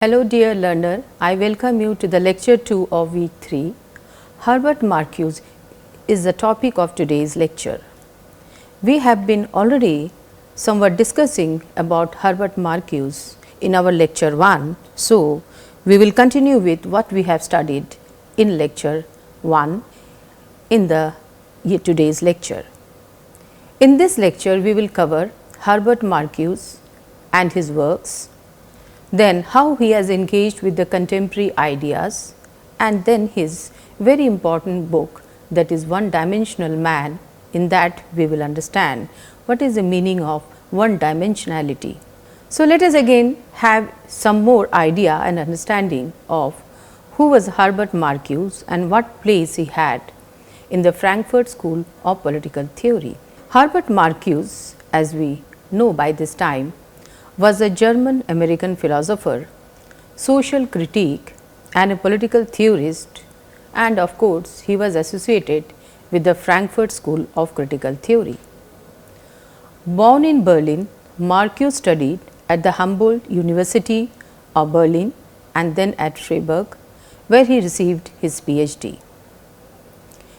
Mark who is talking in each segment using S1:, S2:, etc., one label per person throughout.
S1: Hello dear learner, I welcome you to the lecture 2 of week 3. Herbert Marcuse is the topic of today's lecture. We have been already somewhat discussing about Herbert Marcuse in our lecture 1. So, we will continue with what we have studied in lecture 1 in the today's lecture. In this lecture, we will cover Herbert Marcuse and his works, then how he has engaged with the contemporary ideas, and then his very important book, that is One Dimensional Man. In that we will understand what is the meaning of one dimensionality. So, let us again have some more idea and understanding of who was Herbert Marcuse and what place he had in the Frankfurt School of Political Theory. Herbert Marcuse, as we know by this time, was a German American philosopher, social critic and a political theorist, and of course, he was associated with the Frankfurt School of Critical Theory. Born in Berlin, Marcuse studied at the Humboldt University of Berlin and then at Freiburg, where he received his PhD.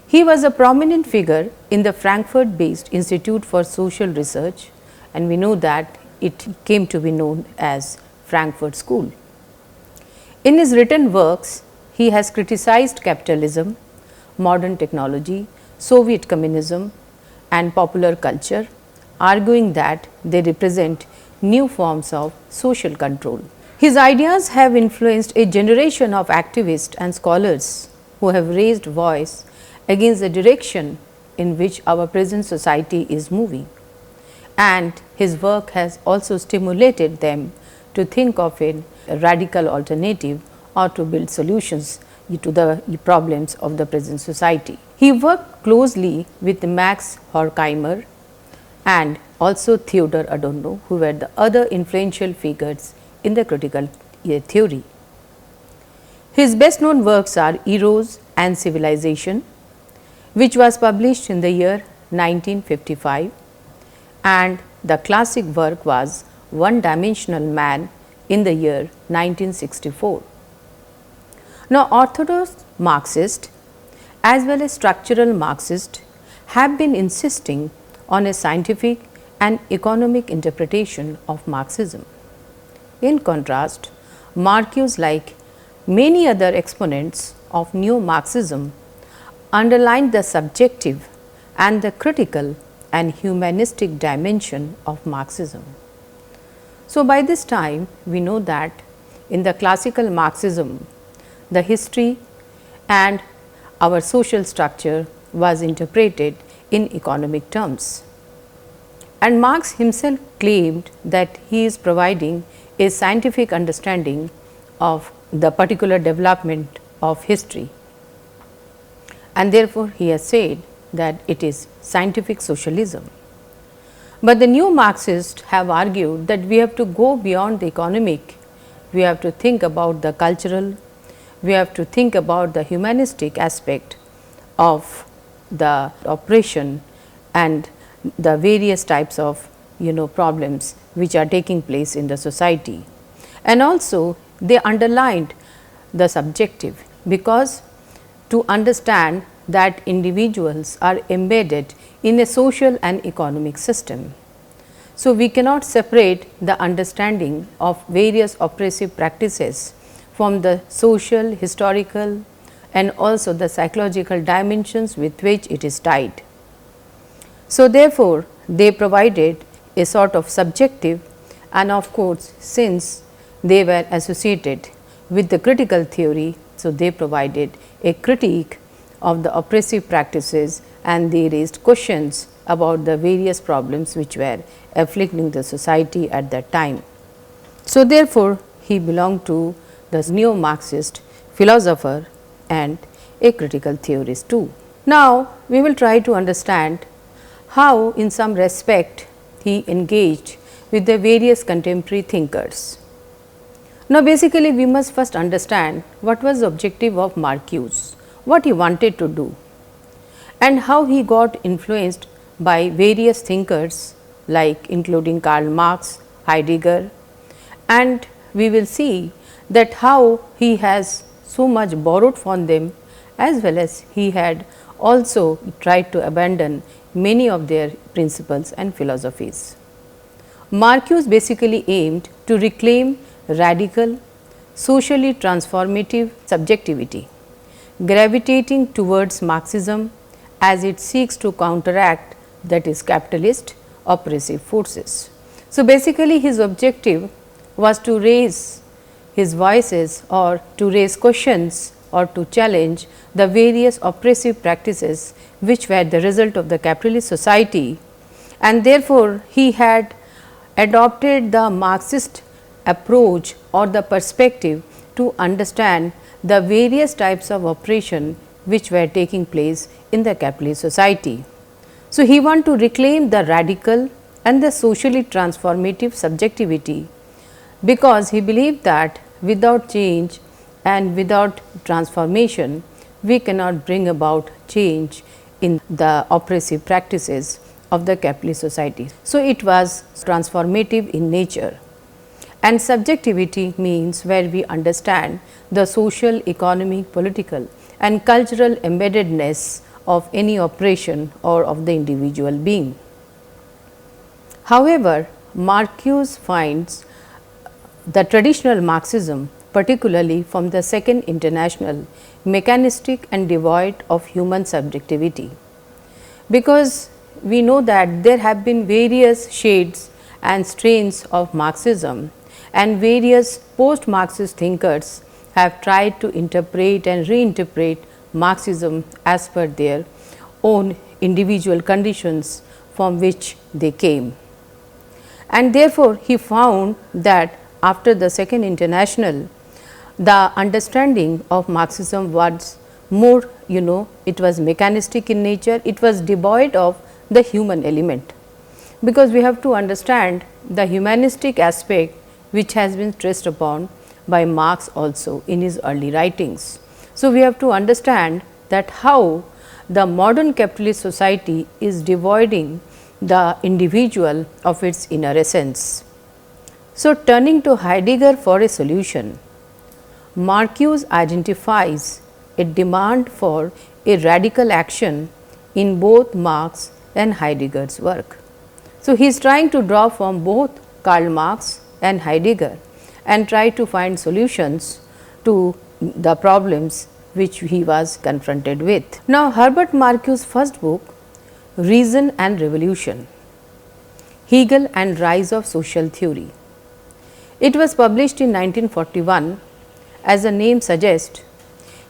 S1: He was a prominent figure in the Frankfurt based Institute for Social Research, and we know that it came to be known as Frankfurt School. In his written works, he has criticized capitalism, modern technology, Soviet communism and popular culture, arguing that they represent new forms of social control. His ideas have influenced a generation of activists and scholars who have raised voice against the direction in which our present society is moving, and his work has also stimulated them to think of a radical alternative or to build solutions to the problems of the present society. He worked closely with Max Horkheimer and also Theodor Adorno, who were the other influential figures in the critical theory. His best known works are Eros and Civilization, which was published in the year 1955, and the classic work was One Dimensional Man in the year 1964. Now, orthodox Marxists as well as structural Marxists have been insisting on a scientific and economic interpretation of Marxism. In contrast, Marcuse, like many other exponents of neo-Marxism, underlined the subjective and the critical and humanistic dimension of Marxism. So, by this time we know that in the classical Marxism, the history and our social structure was interpreted in economic terms, and Marx himself claimed that he is providing a scientific understanding of the particular development of history, and therefore he has said that it is scientific socialism. But the new Marxists have argued that we have to go beyond the economic, we have to think about the cultural, we have to think about the humanistic aspect of the operation and the various types of problems which are taking place in the society. And also they underlined the subjective, because to understand that individuals are embedded in a social and economic system. So, we cannot separate the understanding of various oppressive practices from the social, historical and also the psychological dimensions with which it is tied. So, therefore, they provided a sort of subjective, and of course, since they were associated with the critical theory, so they provided a critique of the oppressive practices, and they raised questions about the various problems which were afflicting the society at that time. So, therefore, he belonged to the neo-Marxist philosopher and a critical theorist too. Now, we will try to understand how in some respect he engaged with the various contemporary thinkers. Now, basically we must first understand what was the objective of Marcuse, what he wanted to do, and how he got influenced by various thinkers like including Karl Marx, Heidegger, and we will see that how he has so much borrowed from them, as well as he had also tried to abandon many of their principles and philosophies. Marcuse basically aimed to reclaim radical, socially transformative subjectivity, gravitating towards Marxism as it seeks to counteract, that is, capitalist oppressive forces. So, basically his objective was to raise his voices or to raise questions or to challenge the various oppressive practices which were the result of the capitalist society, and therefore, he had adopted the Marxist approach or the perspective to understand the various types of oppression which were taking place in the capitalist society. So, he wanted to reclaim the radical and the socially transformative subjectivity, because he believed that without change and without transformation, we cannot bring about change in the oppressive practices of the capitalist society. So, it was transformative in nature, and subjectivity means where we understand the social, economic, political and cultural embeddedness of any oppression or of the individual being. However, Marcuse finds the traditional Marxism, particularly from the Second International, mechanistic and devoid of human subjectivity, because we know that there have been various shades and strains of Marxism, and various post-Marxist thinkers have tried to interpret and reinterpret Marxism as per their own individual conditions from which they came. And therefore, he found that after the Second International, the understanding of Marxism was more, it was mechanistic in nature, it was devoid of the human element, because we have to understand the humanistic aspect which has been stressed upon by Marx also in his early writings. So, we have to understand that how the modern capitalist society is devoiding the individual of its inner essence. So, turning to Heidegger for a solution, Marcuse identifies a demand for a radical action in both Marx and Heidegger's work. So, he is trying to draw from both Karl Marx and Heidegger and try to find solutions to the problems which he was confronted with. Now, Herbert Marcuse's first book, Reason and Revolution, Hegel and Rise of Social Theory. It was published in 1941. As the name suggests,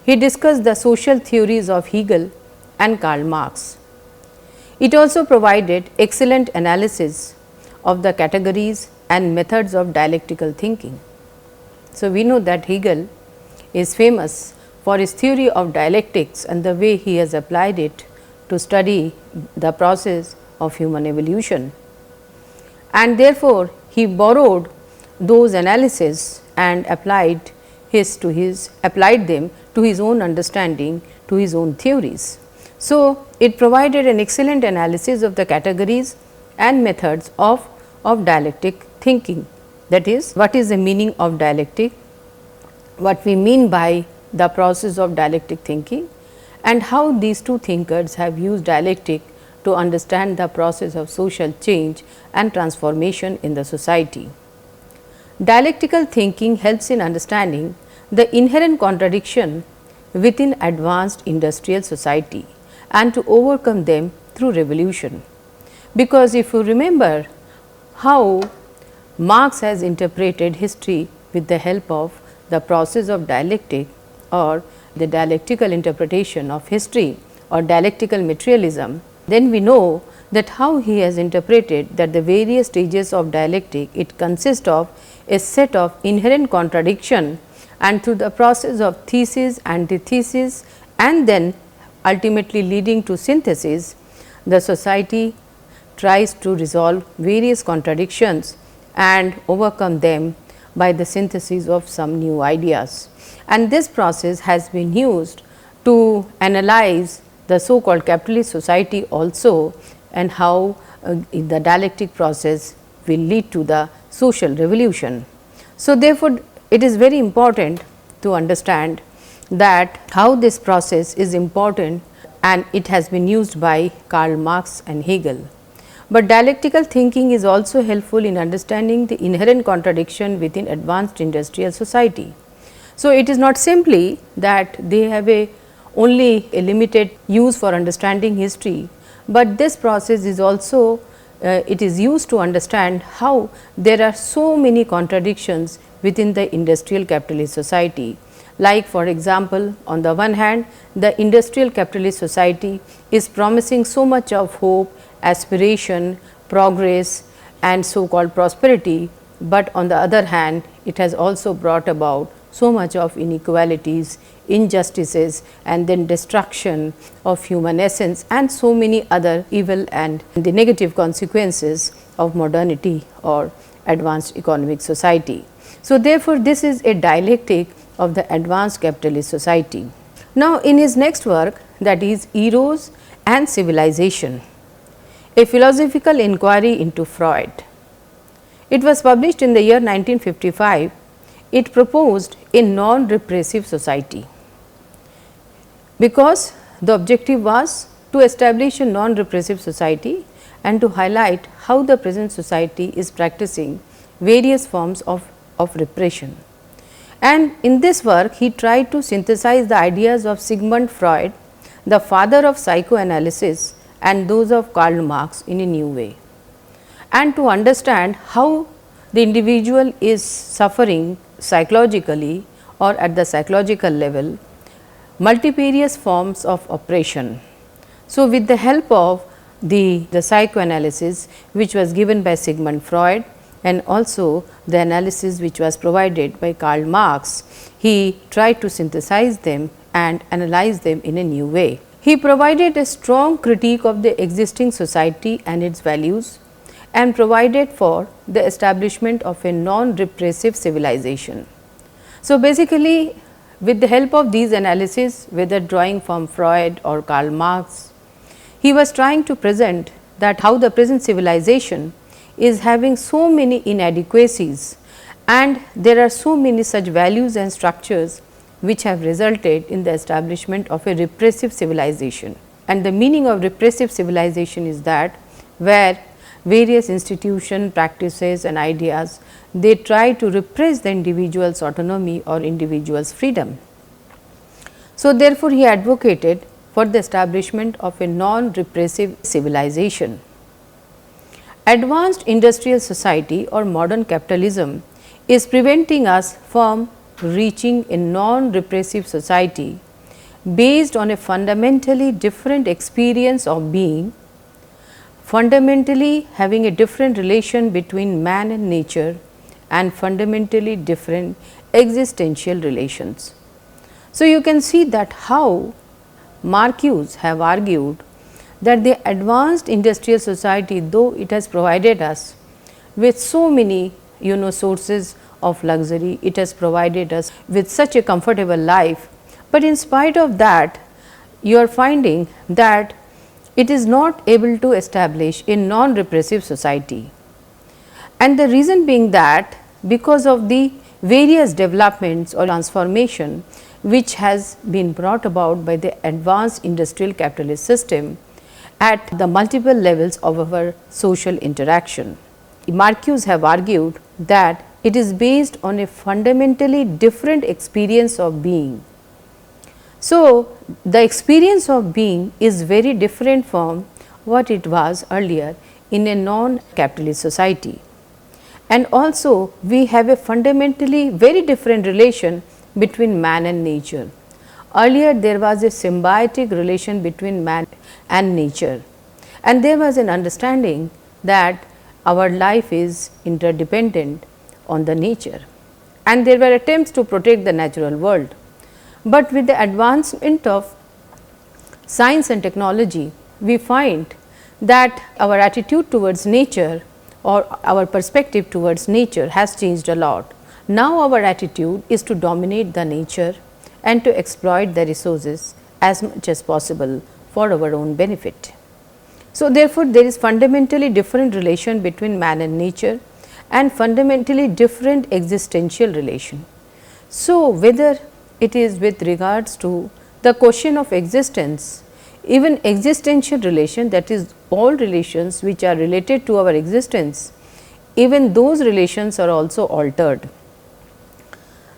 S1: he discussed the social theories of Hegel and Karl Marx. It also provided excellent analysis of the categories and methods of dialectical thinking. So, we know that Hegel is famous for his theory of dialectics and the way he has applied it to study the process of human evolution, and therefore, he borrowed those analyses and applied them to his own understanding, to his own theories. So, it provided an excellent analysis of the categories and methods of dialectic thinking. That is, what is the meaning of dialectic, what we mean by the process of dialectic thinking, and how these two thinkers have used dialectic to understand the process of social change and transformation in the society. Dialectical thinking helps in understanding the inherent contradiction within advanced industrial society and to overcome them through revolution. Because if you remember how Marx has interpreted history with the help of the process of dialectic or the dialectical interpretation of history or dialectical materialism, then we know that how he has interpreted that the various stages of dialectic, it consists of a set of inherent contradiction, and through the process of thesis, antithesis, and then ultimately leading to synthesis, the society tries to resolve various contradictions and overcome them by the synthesis of some new ideas. And this process has been used to analyze the so called capitalist society also, and how the dialectic process will lead to the social revolution. So, therefore, it is very important to understand that how this process is important, and it has been used by Karl Marx and Hegel. But dialectical thinking is also helpful in understanding the inherent contradiction within advanced industrial society. So, it is not simply that they have only a limited use for understanding history, but this process is also it is used to understand how there are so many contradictions within the industrial capitalist society. Like for example, on the one hand, the industrial capitalist society is promising so much of hope, aspiration, progress and so called prosperity, but on the other hand, it has also brought about so much of inequalities, injustices and then destruction of human essence and so many other evil and the negative consequences of modernity or advanced economic society. So, therefore, this is a dialectic of the advanced capitalist society. Now, in his next work, that is Eros and Civilization, a philosophical inquiry into Freud. It was published in the year 1955. It proposed a non-repressive society, because the objective was to establish a non-repressive society and to highlight how the present society is practicing various forms of repression. And in this work, he tried to synthesize the ideas of Sigmund Freud, the father of psychoanalysis, and those of Karl Marx in a new way, and to understand how the individual is suffering psychologically or at the psychological level multifarious forms of oppression. So, with the help of the psychoanalysis which was given by Sigmund Freud and also the analysis which was provided by Karl Marx, he tried to synthesize them and analyze them in a new way. He provided a strong critique of the existing society and its values, and provided for the establishment of a non-repressive civilization. So, basically with the help of these analyses, whether drawing from Freud or Karl Marx, he was trying to present that how the present civilization is having so many inadequacies, and there are so many such values and structures which have resulted in the establishment of a repressive civilization. And the meaning of repressive civilization is that where various institutions, practices and ideas, they try to repress the individual's autonomy or individual's freedom. So, therefore, he advocated for the establishment of a non-repressive civilization. Advanced industrial society or modern capitalism is preventing us from reaching a non-repressive society based on a fundamentally different experience of being, fundamentally having a different relation between man and nature, and fundamentally different existential relations. So, you can see that how Marcuse have argued that the advanced industrial society, though it has provided us with so many sources of luxury, it has provided us with such a comfortable life, but in spite of that you are finding that it is not able to establish a non-repressive society. And the reason being that because of the various developments or transformation which has been brought about by the advanced industrial capitalist system at the multiple levels of our social interaction. Marcuse have argued that it is based on a fundamentally different experience of being. So, the experience of being is very different from what it was earlier in a non-capitalist society. And also we have a fundamentally very different relation between man and nature. Earlier there was a symbiotic relation between man and nature, and there was an understanding that our life is interdependent on the nature, and there were attempts to protect the natural world. But with the advancement of science and technology, we find that our attitude towards nature or our perspective towards nature has changed a lot. Now, our attitude is to dominate the nature and to exploit the resources as much as possible for our own benefit. So, therefore, there is fundamentally different relation between man and nature, and fundamentally different existential relation. So, whether it is with regards to the question of existence, even existential relation, that is all relations which are related to our existence, even those relations are also altered.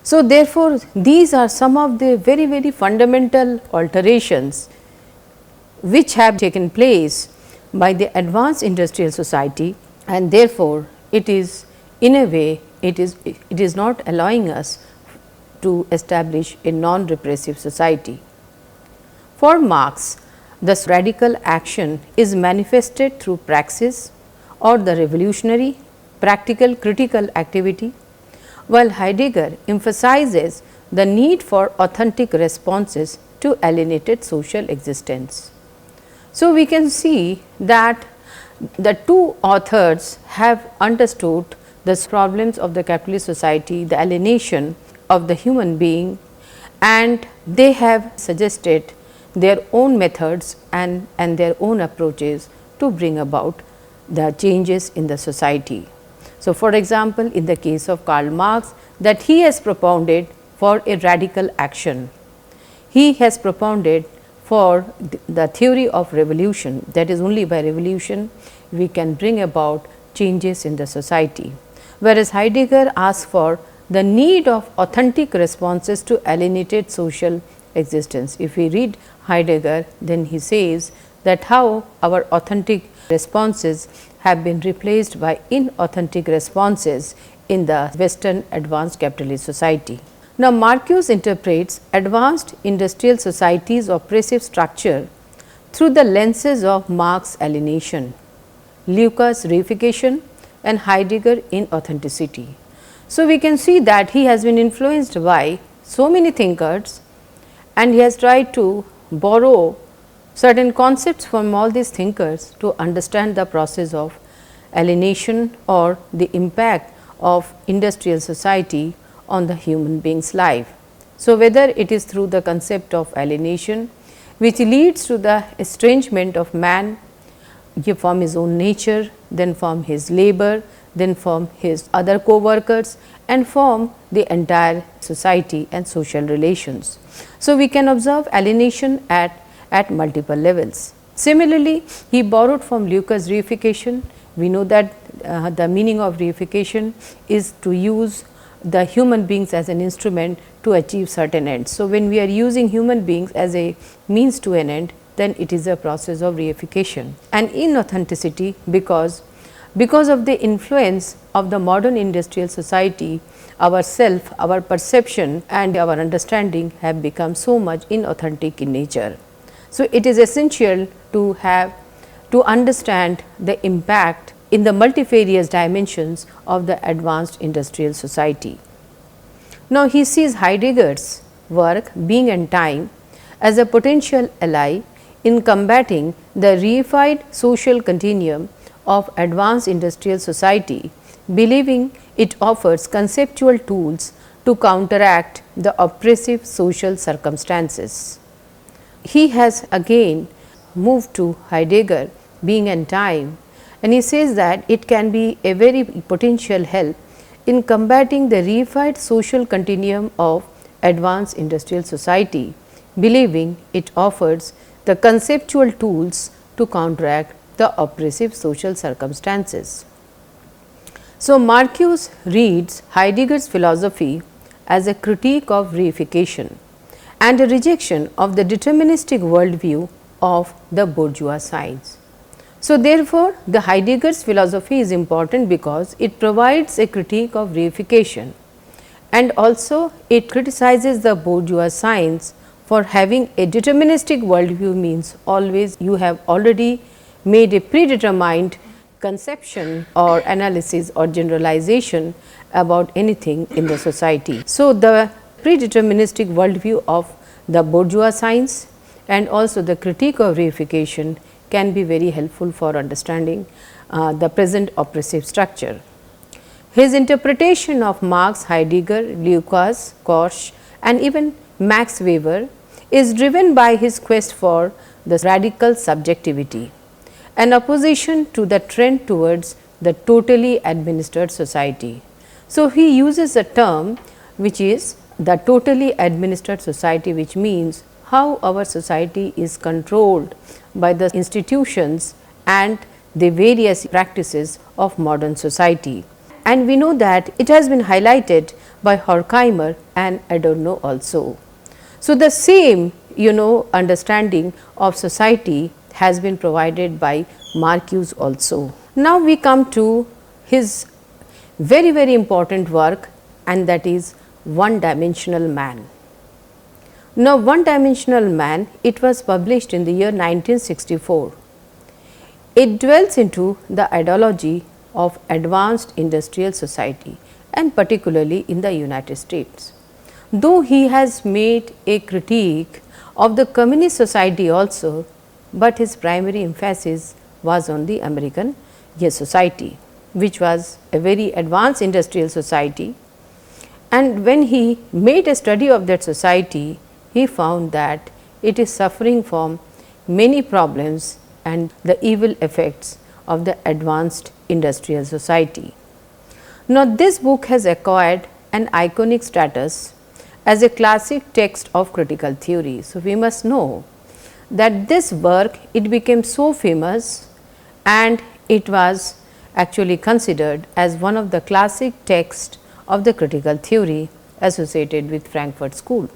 S1: So, therefore, these are some of the very fundamental alterations which have taken place by the advanced industrial society, and therefore, it is in a way it is not allowing us to establish a non-repressive society. For Marx, this radical action is manifested through praxis or the revolutionary, practical, critical activity, while Heidegger emphasizes the need for authentic responses to alienated social existence. So, we can see that the two authors have understood the problems of the capitalist society, the alienation of the human being, and they have suggested their own methods and their own approaches to bring about the changes in the society. So, for example, in the case of Karl Marx, that he has propounded for a radical action. He has propounded for the theory of revolution, that is only by revolution we can bring about changes in the society, whereas Heidegger asks for the need of authentic responses to alienated social existence. If we read Heidegger, then he says that how our authentic responses have been replaced by inauthentic responses in the Western advanced capitalist society. Now, Marcuse interprets advanced industrial society's oppressive structure through the lenses of Marx alienation, Luhmann's reification, and Heidegger inauthenticity. So, we can see that he has been influenced by so many thinkers, and he has tried to borrow certain concepts from all these thinkers to understand the process of alienation or the impact of industrial society on the human being's life. So, whether it is through the concept of alienation, which leads to the estrangement of man from his own nature, then from his labor, then from his other co-workers, and from the entire society and social relations. So, we can observe alienation at multiple levels. Similarly, he borrowed from Luhmann's reification. We know that the meaning of reification is to use the human beings as an instrument to achieve certain ends. So, when we are using human beings as a means to an end, then it is a process of reification. And inauthenticity, because of the influence of the modern industrial society, our self, our perception and our understanding have become so much inauthentic in nature. So, it is essential to understand the impact in the multifarious dimensions of the advanced industrial society. Now, he sees Heidegger's work, Being and Time, as a potential ally in combating the reified social continuum of advanced industrial society, believing it offers conceptual tools to counteract the oppressive social circumstances. He has again moved to Heidegger, Being and Time, and he says that it can be a very potential help in combating the reified social continuum of advanced industrial society, believing it offers the conceptual tools to counteract the oppressive social circumstances. So, Marcuse reads Heidegger's philosophy as a critique of reification and a rejection of the deterministic worldview of the bourgeois science. So, therefore, the Heidegger's philosophy is important because it provides a critique of reification, and also it criticizes the bourgeois science for having a deterministic worldview. Means always you have already made a predetermined conception or analysis or generalization about anything in the society. So, the predeterministic worldview of the bourgeois science and also the critique of reification can be very helpful for understanding the present oppressive structure. His interpretation of Marx, Heidegger, Luhmann, Korsch and even Max Weber is driven by his quest for the radical subjectivity, an opposition to the trend towards the totally administered society. So, he uses a term which is the totally administered society, which means how our society is controlled by the institutions and the various practices of modern society. And we know that it has been highlighted by Horkheimer and Adorno also. So, the same understanding of society has been provided by Marcuse also. Now, we come to his very important work, and that is One Dimensional Man. Now, One Dimensional Man, it was published in the year 1964. It dwells into the ideology of advanced industrial society, and particularly in the United States. Though he has made a critique of the communist society also, but his primary emphasis was on the American society, which was a very advanced industrial society. And when he made a study of that society, he found that it is suffering from many problems and the evil effects of the advanced industrial society. Now, this book has acquired an iconic status as a classic text of critical theory. So, we must know that this work, it became so famous and it was actually considered as one of the classic texts of the critical theory associated with Frankfurt School.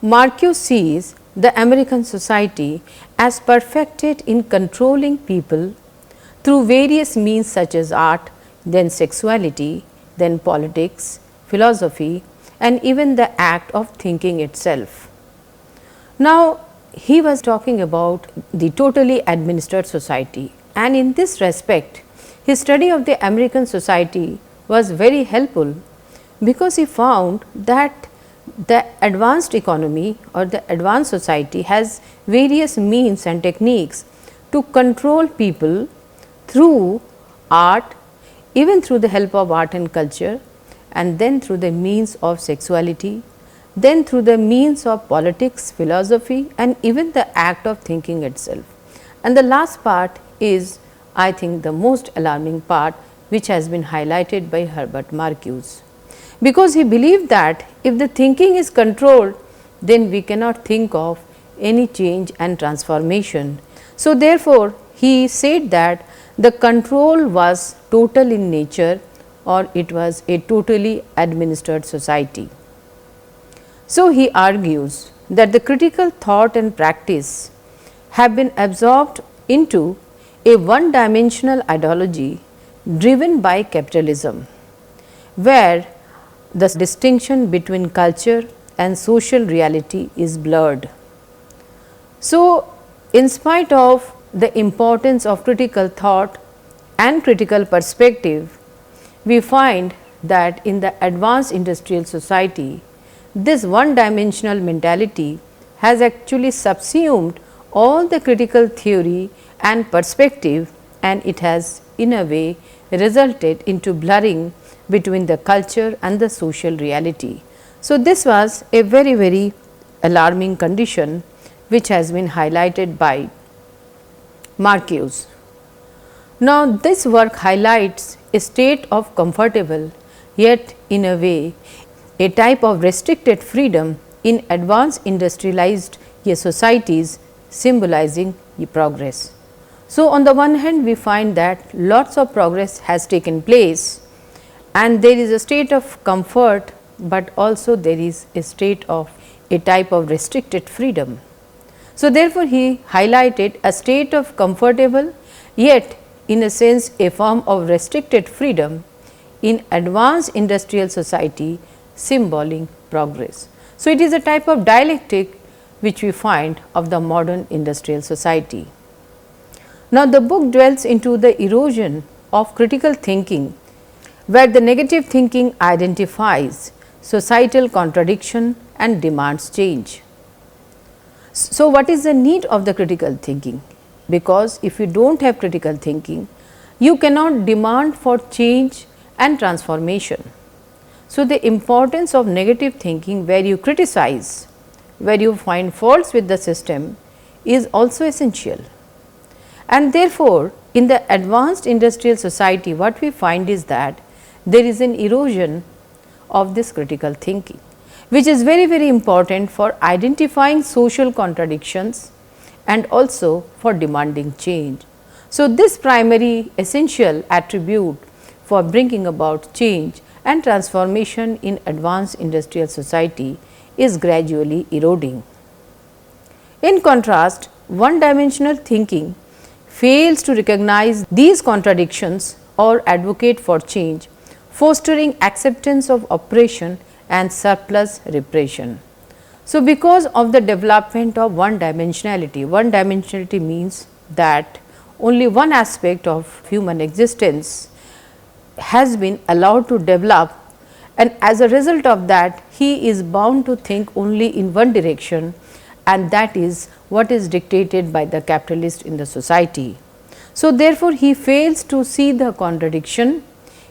S1: Marcuse sees the American society as perfected in controlling people through various means such as art, then sexuality, then politics, philosophy, and even the act of thinking itself. Now, he was talking about the totally administered society, and in this respect, his study of the American society was very helpful, because he found that the advanced economy or the advanced society has various means and techniques to control people through art, even through the help of art and culture, and then through the means of sexuality, then through the means of politics, philosophy, and even the act of thinking itself. And the last part is, I think, the most alarming part, which has been highlighted by Herbert Marcuse, because he believed that if the thinking is controlled, then we cannot think of any change and transformation. So, therefore, he said that the control was total in nature, or it was a totally administered society. So, he argues that the critical thought and practice have been absorbed into a one-dimensional ideology driven by capitalism, where the distinction between culture and social reality is blurred. So, in spite of the importance of critical thought and critical perspective, we find that in the advanced industrial society, this one-dimensional mentality has actually subsumed all the critical theory and perspective, and it has in a way resulted into blurring between the culture and the social reality. So, this was a very alarming condition which has been highlighted by Marcuse. Now, this work highlights a state of comfortable, yet in a way a type of restricted freedom in advanced industrialized societies, symbolizing progress. So, on the one hand, we find that lots of progress has taken place and there is a state of comfort, but also there is a state of a type of restricted freedom. So, therefore, he highlighted a state of comfortable, yet in a sense a form of restricted freedom in advanced industrial society, symboling progress. So, it is a type of dialectic which we find of the modern industrial society. Now, the book dwells into the erosion of critical thinking, where the negative thinking identifies societal contradiction and demands change. So, what is the need of the critical thinking? Because if you do not have critical thinking, you cannot demand for change and transformation. So, the importance of negative thinking, where you criticize, where you find faults with the system, is also essential. And therefore, in the advanced industrial society, what we find is that there is an erosion of this critical thinking, which is very, very important for identifying social contradictions and also for demanding change. So, this primary essential attribute for bringing about change and transformation in advanced industrial society is gradually eroding. In contrast, one dimensional thinking fails to recognize these contradictions or advocate for change, fostering acceptance of oppression and surplus repression. So, because of the development of one dimensionality means that only one aspect of human existence has been allowed to develop, and as a result of that he is bound to think only in one direction, and that is what is dictated by the capitalist in the society. So, therefore, he fails to see the contradiction,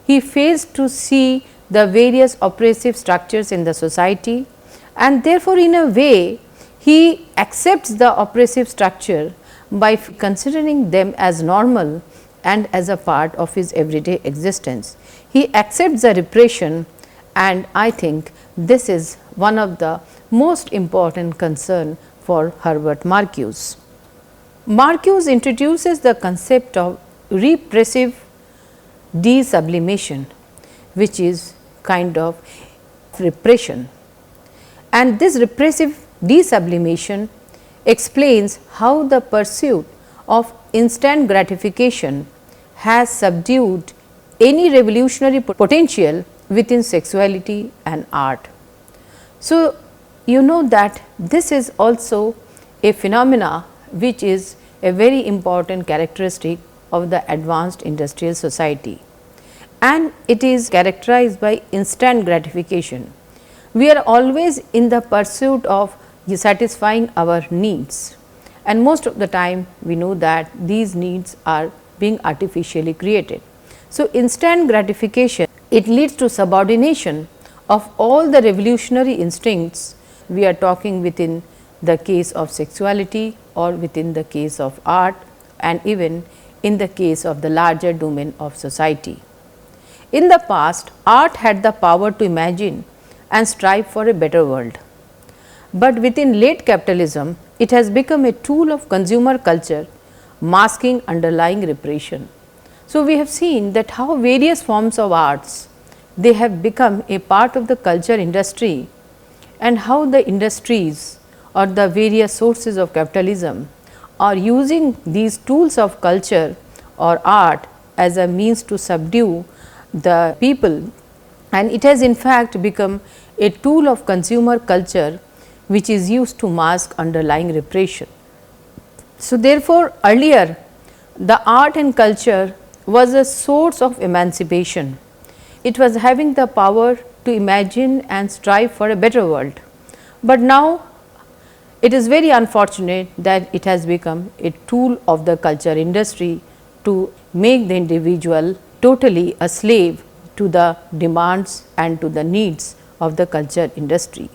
S1: he fails to see the various oppressive structures in the society, and therefore, in a way he accepts the oppressive structure by considering them as normal and as a part of his everyday existence. He accepts the repression, and I think this is one of the most important concern for Herbert Marcuse. Marcuse introduces the concept of repressive desublimation, which is kind of repression, and this repressive desublimation explains how the pursuit of instant gratification has subdued any revolutionary potential within sexuality and art. So, you know that this is also a phenomena which is a very important characteristic of the advanced industrial society, and it is characterized by instant gratification. We are always in the pursuit of satisfying our needs, and most of the time we know that these needs are being artificially created. So, instant gratification, it leads to subordination of all the revolutionary instincts. We are talking within the case of sexuality or within the case of art, and even in the case of the larger domain of society. In the past, art had the power to imagine and strive for a better world, but within late capitalism, it has become a tool of consumer culture masking underlying repression. So, we have seen that how various forms of arts, they have become a part of the culture industry, and how the industries or the various sources of capitalism are using these tools of culture or art as a means to subdue the people, and it has in fact become a tool of consumer culture which is used to mask underlying repression. So, therefore, earlier the art and culture was a source of emancipation. It was having the power to imagine and strive for a better world, but now it is very unfortunate that it has become a tool of the culture industry to make the individual totally a slave to the demands and to the needs of the culture industry.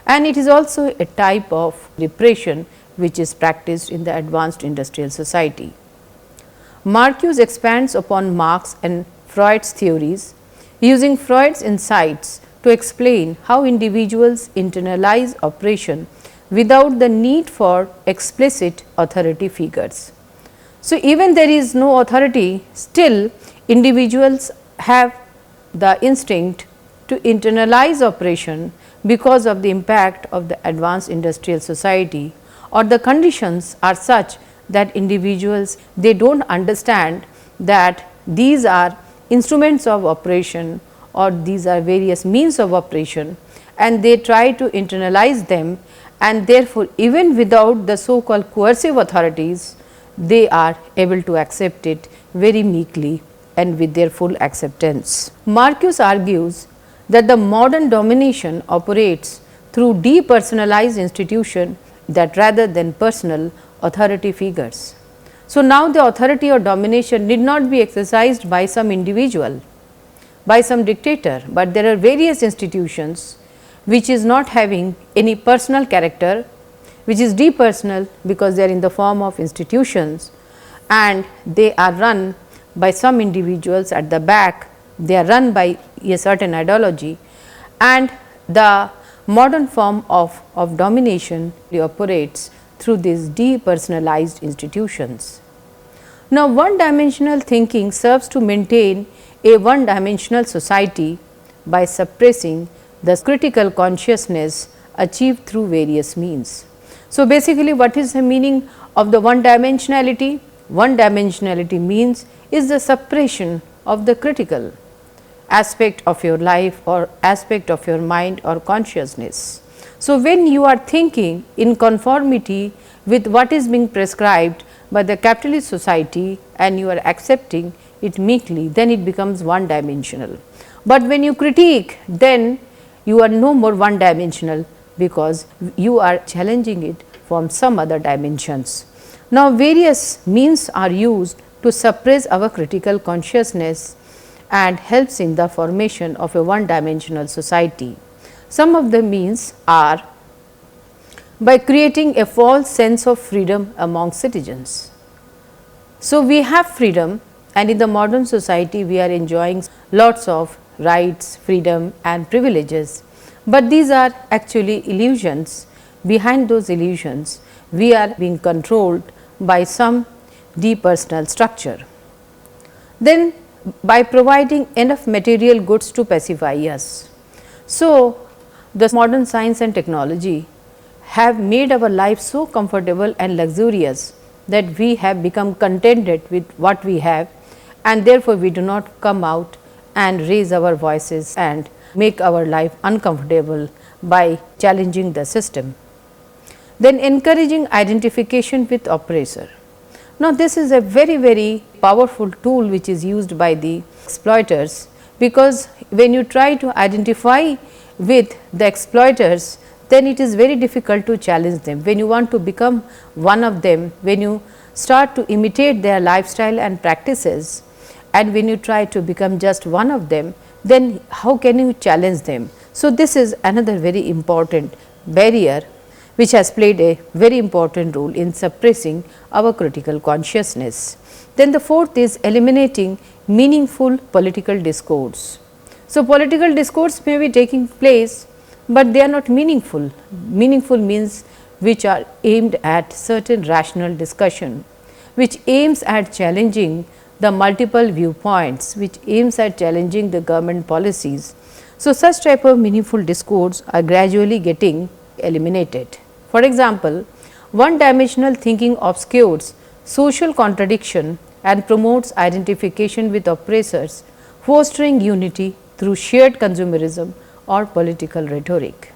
S1: And it is also a type of repression which is practiced in the advanced industrial society. Marcuse expands upon Marx and Freud's theories, using Freud's insights to explain how individuals internalize oppression without the need for explicit authority figures. So, even there is no authority, still individuals have the instinct to internalize oppression because of the impact of the advanced industrial society, or the conditions are such that individuals, they do not understand that these are instruments of oppression or these are various means of oppression, and they try to internalize them, and therefore, even without the so called coercive authorities, they are able to accept it very meekly and with their full acceptance. Marcuse argues that the modern domination operates through depersonalized institution that rather than personal authority figures. So, now the authority or domination need not be exercised by some individual, by some dictator, but there are various institutions which is not having any personal character, which is depersonal because they are in the form of institutions, and they are run by some individuals at the back, they are run by a certain ideology, and the modern form of domination operates through these depersonalized institutions. Now, one dimensional thinking serves to maintain a one dimensional society by suppressing the critical consciousness achieved through various means. So, basically what is the meaning of the one dimensionality? One dimensionality means is the suppression of the critical aspect of your life or aspect of your mind or consciousness. So, when you are thinking in conformity with what is being prescribed by the capitalist society and you are accepting it meekly, then it becomes one dimensional. But when you critique, then you are no more one dimensional, because you are challenging it from some other dimensions. Now, various means are used to suppress our critical consciousness and helps in the formation of a one dimensional society. Some of the means are by creating a false sense of freedom among citizens. So, we have freedom, and in the modern society we are enjoying lots of rights, freedom and privileges, but these are actually illusions. Behind those illusions, we are being controlled by some depersonal structure. Then, by providing enough material goods to pacify us. So, the modern science and technology have made our life so comfortable and luxurious that we have become contented with what we have, and therefore, we do not come out and raise our voices and make our life uncomfortable by challenging the system. Then encouraging identification with oppressor. Now, this is a very powerful tool which is used by the exploiters, because when you try to identify with the exploiters, then it is very difficult to challenge them. When you want to become one of them, when you start to imitate their lifestyle and practices, and when you try to become just one of them, then how can you challenge them? So, this is another very important barrier which has played a very important role in suppressing our critical consciousness. Then the fourth is eliminating meaningful political discourse. So, political discourse may be taking place, but they are not meaningful. Meaningful means which are aimed at certain rational discussion, which aims at challenging the multiple viewpoints, which aims at challenging the government policies. So, such type of meaningful discourse are gradually getting eliminated. For example, one dimensional thinking obscures social contradiction and promotes identification with oppressors, fostering unity through shared consumerism or political rhetoric.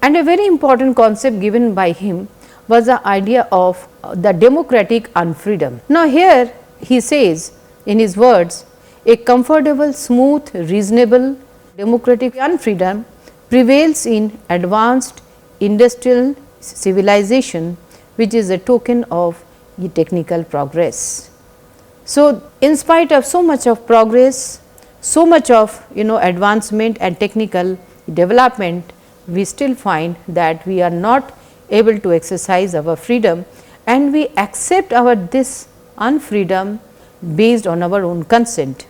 S1: And a very important concept given by him was the idea of the democratic unfreedom. Now, here he says in his words, a comfortable, smooth, reasonable democratic unfreedom prevails in advanced industrial civilization, which is a token of the technical progress. So, in spite of so much of progress, so much of advancement and technical development, we still find that we are not able to exercise our freedom, and we accept our this unfreedom based on our own consent.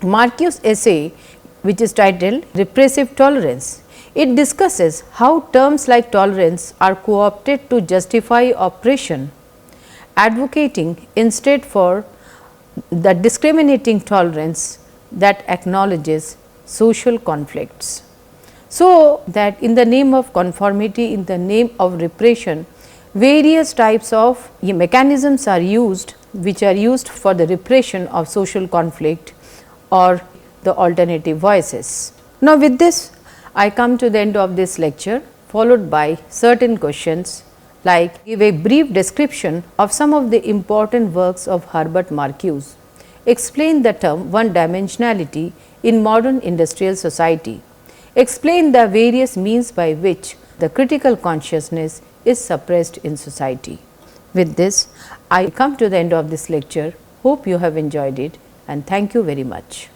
S1: Marcuse' essay, which is titled Repressive Tolerance, it discusses how terms like tolerance are co-opted to justify oppression, advocating instead for the discriminating tolerance that acknowledges social conflicts. So, that in the name of conformity, in the name of repression, various types of mechanisms are used, which are used for the repression of social conflict or the alternative voices. Now, with this I come to the end of this lecture, followed by certain questions like give a brief description of some of the important works of Herbert Marcuse, explain the term one dimensionality in modern industrial society, explain the various means by which the critical consciousness is suppressed in society. With this, I come to the end of this lecture. Hope you have enjoyed it, and thank you very much.